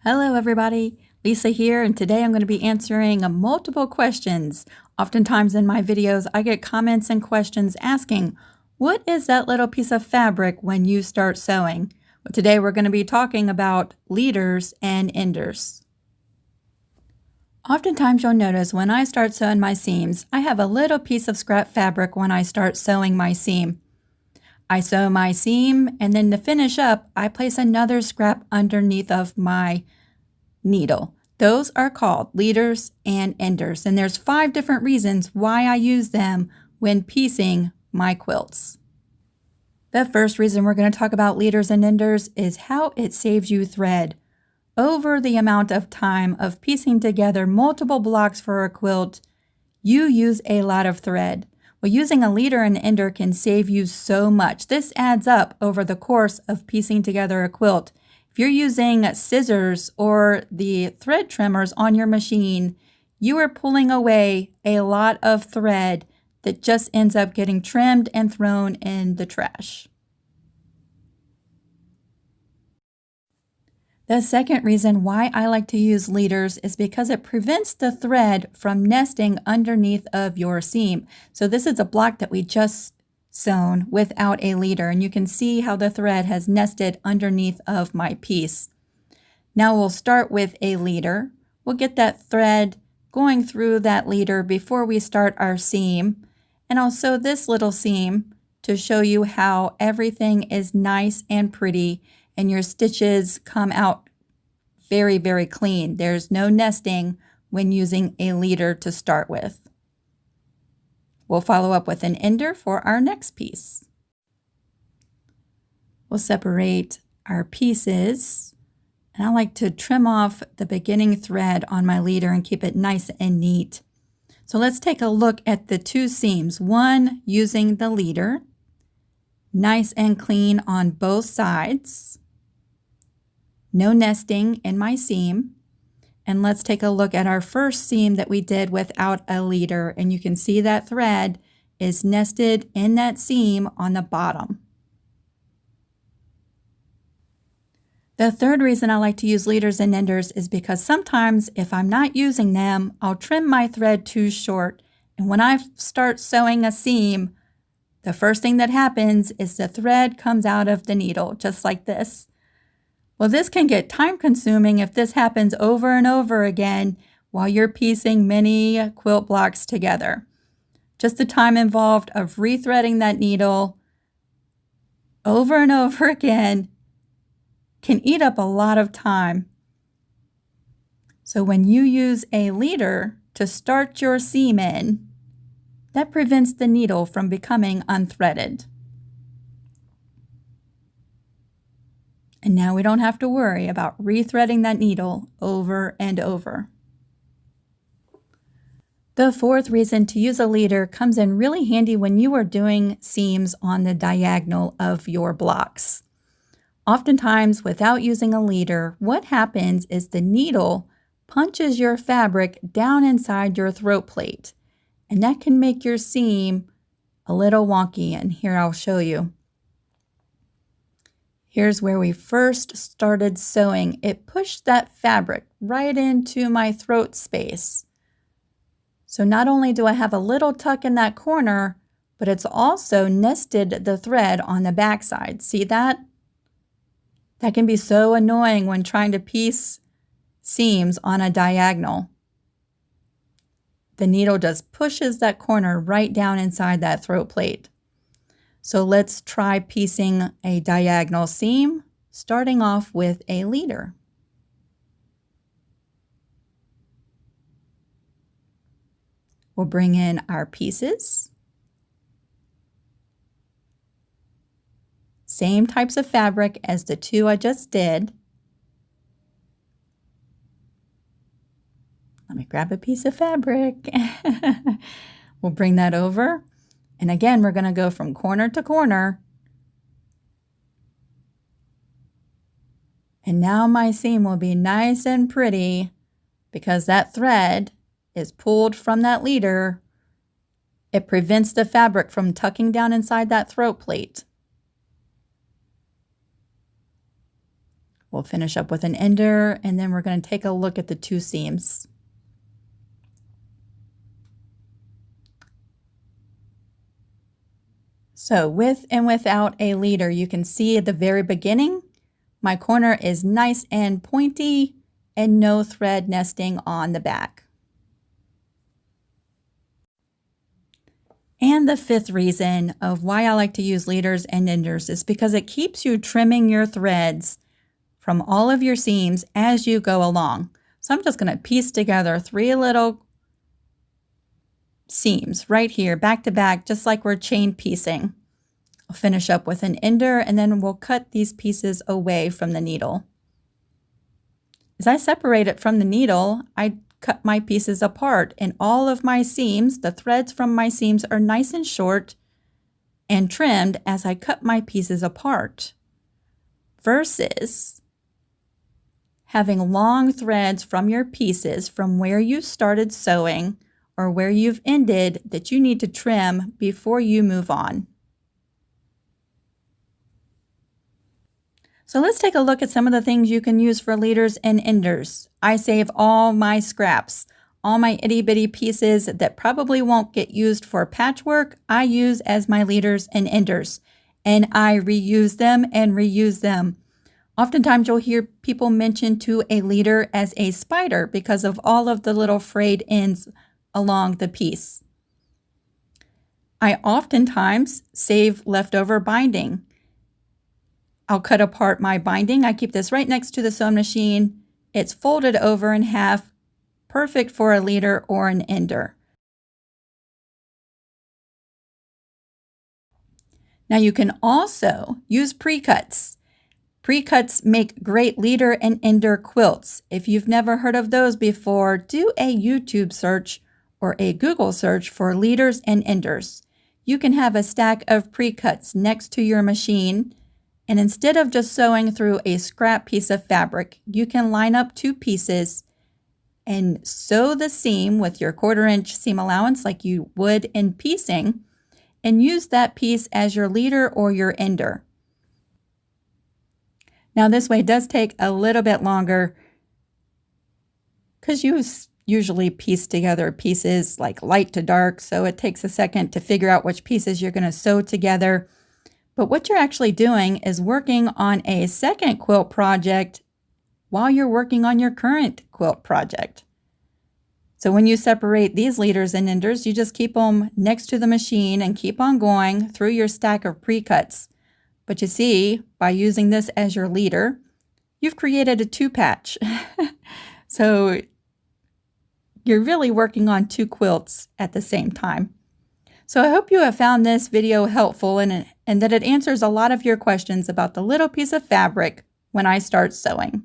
Hello everybody, Lisa here, and today I'm going to be answering multiple questions. Oftentimes in my videos I get comments and questions asking, what is that little piece of fabric when you start sewing? Well, today we're going to be talking about leaders and enders. Oftentimes you'll notice when I start sewing my seams, I have a little piece of scrap fabric when I start sewing my seam. I sew my seam, and then to finish up, I place another scrap underneath of my needle. Those are called leaders and enders, and there's 5 different reasons why I use them when piecing my quilts. The first reason we're going to talk about leaders and enders is how it saves you thread. Over the amount of time of piecing together multiple blocks for a quilt, you use a lot of thread. Well, using a leader and ender can save you so much. This adds up over the course of piecing together a quilt. If you're using scissors or the thread trimmers on your machine, you are pulling away a lot of thread that just ends up getting trimmed and thrown in the trash. The second reason why I like to use leaders is because it prevents the thread from nesting underneath of your seam. So this is a block that we just sewn without a leader, and you can see how the thread has nested underneath of my piece. Now we'll start with a leader. We'll get that thread going through that leader before we start our seam, and I'll sew this little seam to show you how everything is nice and pretty and your stitches come out very, very clean. There's no nesting when using a leader to start with. We'll follow up with an ender for our next piece. We'll separate our pieces, and I like to trim off the beginning thread on my leader and keep it nice and neat. So let's take a look at the 2 seams, one using the leader, nice and clean on both sides. No nesting in my seam. And let's take a look at our first seam that we did without a leader. And you can see that thread is nested in that seam on the bottom. The third reason I like to use leaders and enders is because sometimes if I'm not using them, I'll trim my thread too short. And when I start sewing a seam, the first thing that happens is the thread comes out of the needle, just like this. Well, this can get time-consuming if this happens over and over again while you're piecing many quilt blocks together. Just the time involved of rethreading that needle over and over again can eat up a lot of time. So when you use a leader to start your seam in, that prevents the needle from becoming unthreaded. And now we don't have to worry about rethreading that needle over and over. The fourth reason to use a leader comes in really handy when you are doing seams on the diagonal of your blocks. Oftentimes, without using a leader, what happens is the needle punches your fabric down inside your throat plate, and that can make your seam a little wonky, and here I'll show you. Here's where we first started sewing. It pushed that fabric right into my throat space. So not only do I have a little tuck in that corner, but it's also nested the thread on the back side. See that? That can be so annoying when trying to piece seams on a diagonal. The needle just pushes that corner right down inside that throat plate. So let's try piecing a diagonal seam, starting off with a leader. We'll bring in our pieces. Same types of fabric as the 2 I just did. Let me grab a piece of fabric. We'll bring that over. And again, we're going to go from corner to corner. And now my seam will be nice and pretty because that thread is pulled from that leader. It prevents the fabric from tucking down inside that throat plate. We'll finish up with an ender, and then we're going to take a look at the two seams. So with and without a leader, you can see at the very beginning, my corner is nice and pointy and no thread nesting on the back. And the fifth reason of why I like to use leaders and enders is because it keeps you trimming your threads from all of your seams as you go along. So I'm just going to piece together 3 little seams right here, back to back, just like we're chain piecing. I'll finish up with an ender, and then we'll cut these pieces away from the needle. As I separate it from the needle, I cut my pieces apart, and all of my seams, the threads from my seams, are nice and short and trimmed as I cut my pieces apart, versus having long threads from your pieces from where you started sewing or where you've ended that you need to trim before you move on. So let's take a look at some of the things you can use for leaders and enders. I save all my scraps, all my itty bitty pieces that probably won't get used for patchwork, I use as my leaders and enders, and I reuse them and reuse them. Oftentimes you'll hear people mention to a leader as a spider because of all of the little frayed ends along the piece. I oftentimes save leftover binding. I'll cut apart my binding. I keep this right next to the sewing machine. It's folded over in half, perfect for a leader or an ender. Now you can also use pre-cuts. Pre-cuts make great leader and ender quilts. If you've never heard of those before, do a YouTube search or a Google search for leaders and enders. You can have a stack of pre-cuts next to your machine, and instead of just sewing through a scrap piece of fabric, you can line up 2 pieces and sew the seam with your 1/4 inch seam allowance like you would in piecing, and use that piece as your leader or your ender. Now this way does take a little bit longer because you usually piece together pieces like light to dark, so it takes a second to figure out which pieces you're going to sew together. But what you're actually doing is working on a second quilt project while you're working on your current quilt project. So when you separate these leaders and enders, you just keep them next to the machine and keep on going through your stack of pre-cuts. But you see, by using this as your leader, you've created a 2-patch. So you're really working on 2 quilts at the same time. So I hope you have found this video helpful and that it answers a lot of your questions about the little piece of fabric when I start sewing.